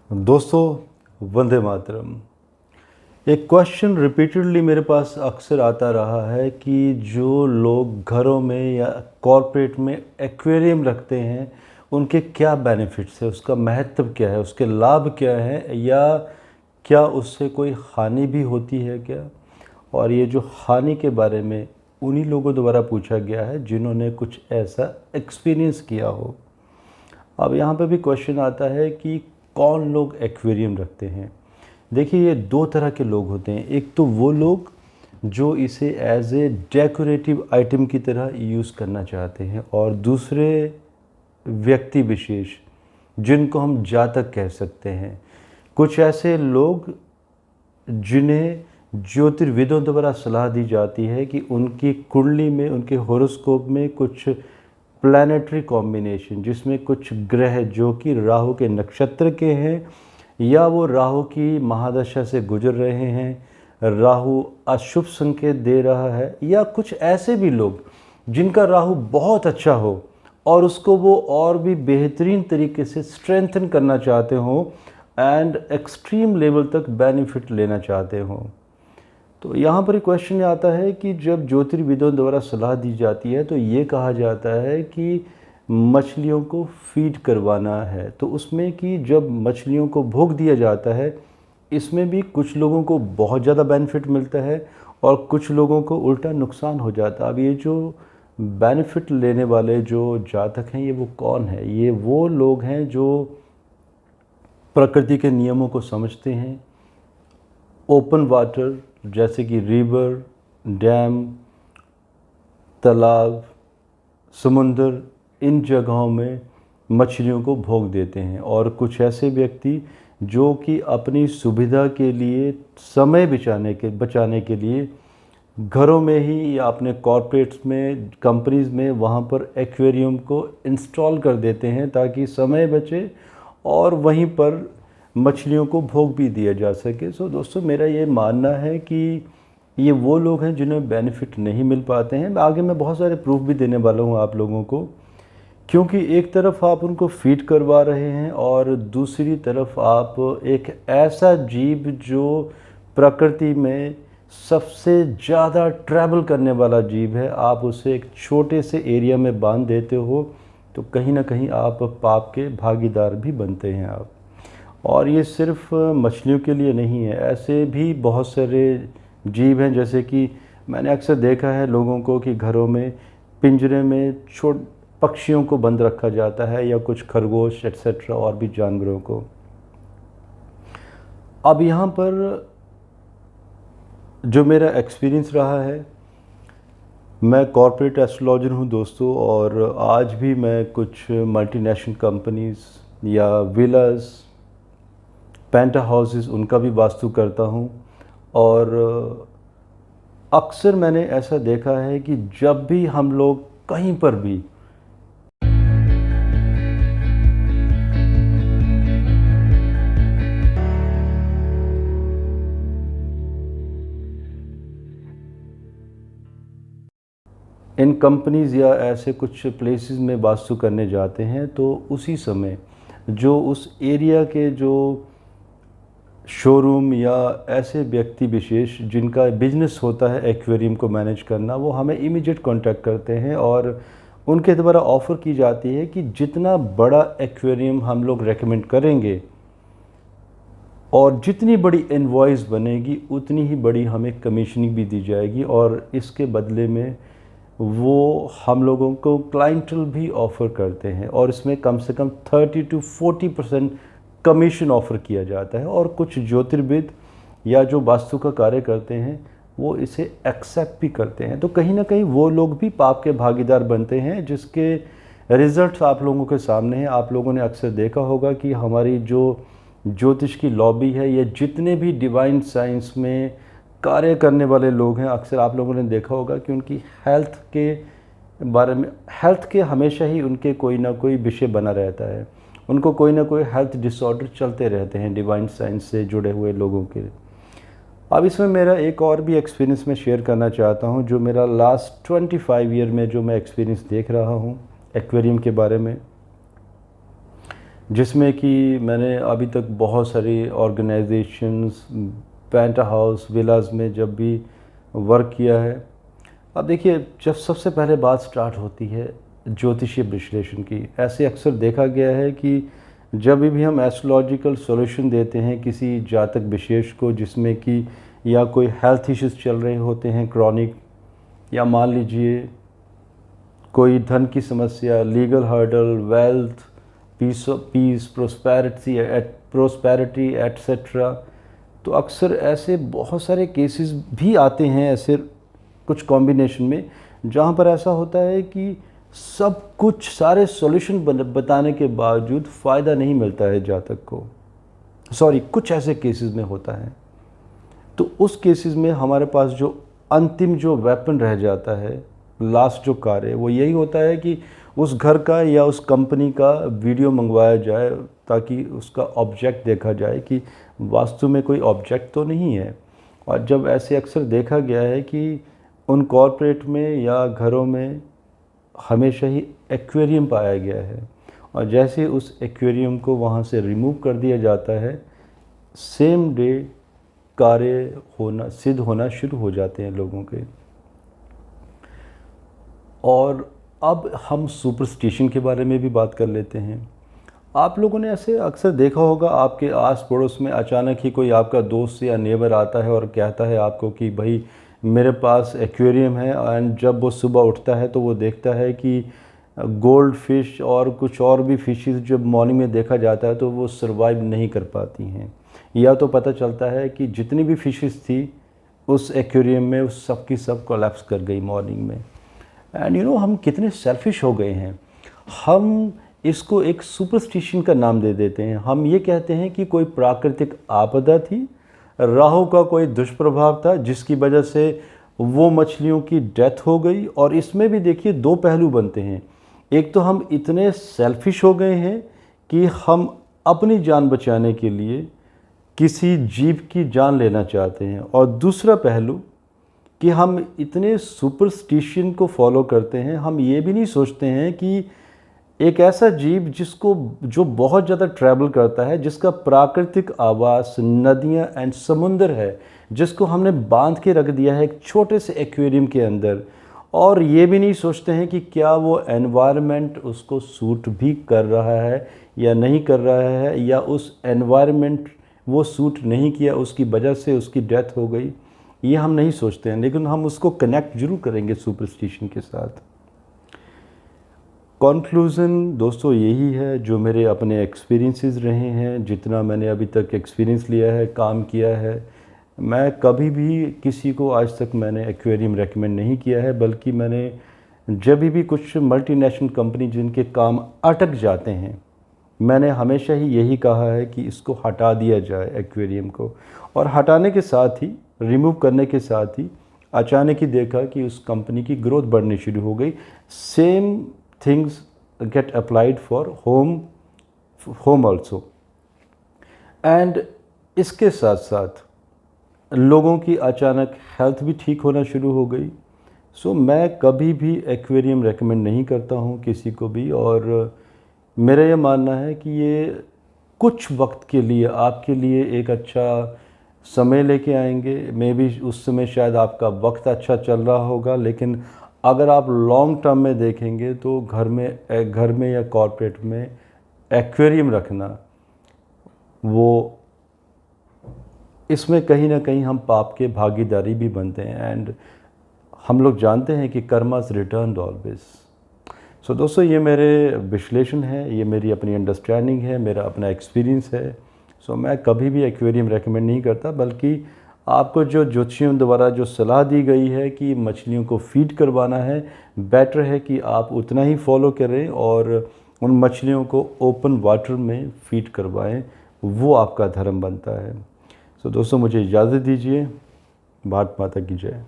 दोस्तों, वंदे मातरम। एक question repeatedly मेरे पास अक्सर आता रहा है कि जो लोग घरों में या कॉरपोरेट में एक्वेरियम रखते हैं उनके क्या बेनिफिट्स है, उसका महत्व क्या है, उसके लाभ क्या है, या क्या उससे कोई हानि भी होती है क्या। और ये जो हानि के बारे में उन्हीं लोगों द्वारा पूछा गया है जिन्होंने कुछ ऐसा एक्सपीरियंस किया हो। अब यहाँ पे भी क्वेश्चन आता है कि कौन लोग एक्वेरियम रखते हैं। देखिए, ये दो तरह के लोग होते हैं। एक तो वो लोग जो इसे एज ए डेकोरेटिव आइटम की तरह यूज़ करना चाहते हैं, और दूसरे व्यक्ति विशेष जिनको हम जातक कह सकते हैं। कुछ ऐसे लोग जिन्हें ज्योतिर्विदों द्वारा सलाह दी जाती है कि उनकी कुंडली में, उनके हॉरोस्कोप में कुछ प्लैनेटरी कॉम्बिनेशन, जिसमें कुछ ग्रह जो कि राहु के नक्षत्र के हैं या वो राहु की महादशा से गुजर रहे हैं, राहु अशुभ संकेत दे रहा है, या कुछ ऐसे भी लोग जिनका राहु बहुत अच्छा हो और उसको वो और भी बेहतरीन तरीके से स्ट्रेंथन करना चाहते हों एंड एक्सट्रीम लेवल तक बेनिफिट लेना चाहते हों। तो यहाँ पर क्वेश्चन आता है कि जब ज्योतिर्विदों द्वारा सलाह दी जाती है तो ये कहा जाता है कि मछलियों को फीड करवाना है, तो उसमें कि जब मछलियों को भोग दिया जाता है, इसमें भी कुछ लोगों को बहुत ज़्यादा बेनिफिट मिलता है और कुछ लोगों को उल्टा नुकसान हो जाता है। अब ये जो बेनिफिट लेने वाले जो जातक हैं, ये वो कौन है? ये वो लोग हैं जो प्रकृति के नियमों को समझते हैं। ओपन वाटर जैसे कि रिवर, डैम, तालाब, समुंदर, इन जगहों में मछलियों को भोग देते हैं। और कुछ ऐसे व्यक्ति जो कि अपनी सुविधा के लिए, समय बचाने के लिए घरों में ही या अपने कॉर्पोरेट्स में, कंपनीज़ में वहाँ पर एक्वेरियम को इंस्टॉल कर देते हैं ताकि समय बचे और वहीं पर मछलियों को भोग भी दिया जा सके। सो दोस्तों, मेरा ये मानना है कि ये वो लोग हैं जिन्हें बेनिफिट नहीं मिल पाते हैं। आगे मैं बहुत सारे प्रूफ भी देने वाला हूँ आप लोगों को, क्योंकि एक तरफ आप उनको फीड करवा रहे हैं और दूसरी तरफ आप एक ऐसा जीव जो प्रकृति में सबसे ज़्यादा ट्रैवल करने वाला जीव है, आप उसे एक छोटे से एरिया में बांध देते हो, तो कहीं ना कहीं आप पाप के भागीदार भी बनते हैं आप। और ये सिर्फ मछलियों के लिए नहीं है, ऐसे भी बहुत सारे जीव हैं। जैसे कि मैंने अक्सर देखा है लोगों को कि घरों में पिंजरे में पक्षियों को बंद रखा जाता है, या कुछ खरगोश एट्सेट्रा और भी जानवरों को। अब यहाँ पर जो मेरा एक्सपीरियंस रहा है, मैं कॉर्पोरेट एस्ट्रोलॉजर हूँ दोस्तों, और आज भी मैं कुछ मल्टीनेशनल कंपनीज़ या विलास, पेंटा हाउसेस, उनका भी वास्तु करता हूँ। और अक्सर मैंने ऐसा देखा है कि जब भी हम लोग कहीं पर भी इन कंपनीज़ या ऐसे कुछ प्लेसेस में वास्तु करने जाते हैं, तो उसी समय जो उस एरिया के जो शोरूम या ऐसे व्यक्ति विशेष जिनका बिजनेस होता है एक्वेरियम को मैनेज करना, वो हमें इमीडिएट कांटेक्ट करते हैं और उनके द्वारा ऑफ़र की जाती है कि जितना बड़ा एक्वेरियम हम लोग रेकमेंड करेंगे और जितनी बड़ी इनवॉइस बनेगी उतनी ही बड़ी हमें कमीशनिंग भी दी जाएगी, और इसके बदले में वो हम लोगों को क्लाइंटल भी ऑफ़र करते हैं, और इसमें कम से कम 30 to 40% कमीशन ऑफ़र किया जाता है। और कुछ ज्योतिर्विद या जो वास्तु का कार्य करते हैं वो इसे एक्सेप्ट भी करते हैं। तो कहीं ना कहीं वो लोग भी पाप के भागीदार बनते हैं, जिसके रिज़ल्ट्स आप लोगों के सामने हैं। आप लोगों ने अक्सर देखा होगा कि हमारी जो ज्योतिष की लॉबी है, या जितने भी डिवाइन साइंस में कार्य करने वाले लोग हैं, अक्सर आप लोगों ने देखा होगा कि उनकी हेल्थ के बारे में, हेल्थ के हमेशा ही उनके कोई ना कोई विषय बना रहता है। उनको कोई ना कोई हेल्थ डिसऑर्डर चलते रहते हैं डिवाइन साइंस से जुड़े हुए लोगों के। अब इसमें मेरा एक और भी एक्सपीरियंस मैं शेयर करना चाहता हूँ, जो मेरा लास्ट 25 ईयर में जो मैं एक्सपीरियंस देख रहा हूँ एक्वेरियम के बारे में। जिसमें कि मैंने अभी तक बहुत सारी ऑर्गेनाइजेशंस, पेंट हाउस, विलास में जब भी वर्क किया है। अब देखिए, जब सबसे पहले बात स्टार्ट होती है ज्योतिषीय विश्लेषण की, ऐसे अक्सर देखा गया है कि जब भी हम एस्ट्रोलॉजिकल सॉल्यूशन देते हैं किसी जातक विशेष को, जिसमें कि या कोई हेल्थ इश्यूज चल रहे होते हैं क्रॉनिक, या मान लीजिए कोई धन की समस्या, legal hurdle, wealth, peace, prosperity etcetera, तो अक्सर ऐसे बहुत सारे केसेस भी आते हैं ऐसे कुछ कॉम्बिनेशन में, जहाँ पर ऐसा होता है कि सब कुछ सारे सॉल्यूशन बताने के बावजूद फ़ायदा नहीं मिलता है जातक को। सॉरी, कुछ ऐसे केसेस में होता है। तो उस केसेस में हमारे पास जो अंतिम जो वेपन रह जाता है, लास्ट जो कार्य, वो यही होता है कि उस घर का या उस कंपनी का वीडियो मंगवाया जाए, ताकि उसका ऑब्जेक्ट देखा जाए कि वास्तु में कोई ऑब्जेक्ट तो नहीं है। और जब ऐसे अक्सर देखा गया है कि उन कॉरपोरेट में या घरों में हमेशा ही एक्वेरियम पाया गया है, और जैसे उस एक्वेरियम को वहाँ से रिमूव कर दिया जाता है, सेम डे कार्य होना, सिद्ध होना शुरू हो जाते हैं लोगों के। और अब हम सुपरस्टिशन के बारे में भी बात कर लेते हैं। आप लोगों ने ऐसे अक्सर देखा होगा, आपके आस पड़ोस में अचानक ही कोई आपका दोस्त या नेबर आता है और कहता है आपको कि भाई मेरे पास एक्वेरियम है, एंड जब वो सुबह उठता है तो वो देखता है कि गोल्ड फिश और कुछ और भी फिशेस जब मॉर्निंग में देखा जाता है तो वो सर्वाइव नहीं कर पाती हैं, या तो पता चलता है कि जितनी भी फिशेस थी उस एक्वेरियम में उस सब की सब कोलैप्स कर गई मॉर्निंग में। एंड हम कितने सेल्फिश हो गए हैं, हम इसको एक सुपरस्टिशन का नाम दे देते हैं। हम ये कहते हैं कि कोई प्राकृतिक आपदा थी, राहु का कोई दुष्प्रभाव था जिसकी वजह से वो मछलियों की डेथ हो गई। और इसमें भी देखिए दो पहलू बनते हैं। एक तो हम इतने सेल्फिश हो गए हैं कि हम अपनी जान बचाने के लिए किसी जीव की जान लेना चाहते हैं, और दूसरा पहलू कि हम इतने सुपरस्टिशन को फॉलो करते हैं, हम ये भी नहीं सोचते हैं कि एक ऐसा जीव जो बहुत ज़्यादा ट्रैवल करता है, जिसका प्राकृतिक आवास नदियाँ एंड समुंदर है, जिसको हमने बांध के रख दिया है एक छोटे से एक्वेरियम के अंदर, और ये भी नहीं सोचते हैं कि क्या वो एनवायरनमेंट उसको सूट भी कर रहा है या नहीं कर रहा है, या उस एनवायरनमेंट वो सूट नहीं किया, उसकी वजह से उसकी डेथ हो गई। ये हम नहीं सोचते हैं, लेकिन हम उसको कनेक्ट जरूर करेंगे सुपरस्टिशन के साथ। कॉन्क्लूज़न दोस्तों यही है, जो मेरे अपने एक्सपीरियंसेस रहे हैं, जितना मैंने अभी तक एक्सपीरियंस लिया है, काम किया है, मैं कभी भी किसी को आज तक मैंने एक्वेरियम रेकमेंड नहीं किया है, बल्कि मैंने जब भी कुछ मल्टीनेशनल कंपनी जिनके काम अटक जाते हैं, मैंने हमेशा ही यही कहा है कि इसको हटा दिया जाए एक्वेरियम को। और हटाने के साथ ही, रिमूव करने के साथ ही अचानक ही देखा कि उस कंपनी की ग्रोथ बढ़नी शुरू हो गई। Same things get applied for home also. And इसके साथ साथ लोगों की अचानक हेल्थ भी ठीक होना शुरू हो गई। सो मैं कभी भी एक्वेरियम रेकमेंड नहीं करता हूँ किसी को भी, और मेरा ये मानना है कि ये कुछ वक्त के लिए आपके लिए एक अच्छा समय लेके आएंगे। मे बी उस समय शायद आपका वक्त अच्छा चल रहा होगा, लेकिन अगर आप लॉन्ग टर्म में देखेंगे तो घर में या कॉर्पोरेट में एक्वेरियम रखना, वो इसमें कहीं ना कहीं हम पाप के भागीदारी भी बनते हैं। एंड हम लोग जानते हैं कि कर्मास रिटर्न ऑलवेज। सो दोस्तों, ये मेरे विश्लेषण है, ये मेरी अपनी अंडरस्टैंडिंग है, मेरा अपना एक्सपीरियंस है। सो मैं कभी भी एक्वेरियम रेकमेंड नहीं करता, बल्कि आपको जो ज्योतिषियों द्वारा जो सलाह दी गई है कि मछलियों को फीड करवाना है, बेटर है कि आप उतना ही फॉलो करें और उन मछलियों को ओपन वाटर में फीड करवाएं, वो आपका धर्म बनता है। सो दोस्तों, मुझे इजाज़त दीजिए। भारत माता की जय।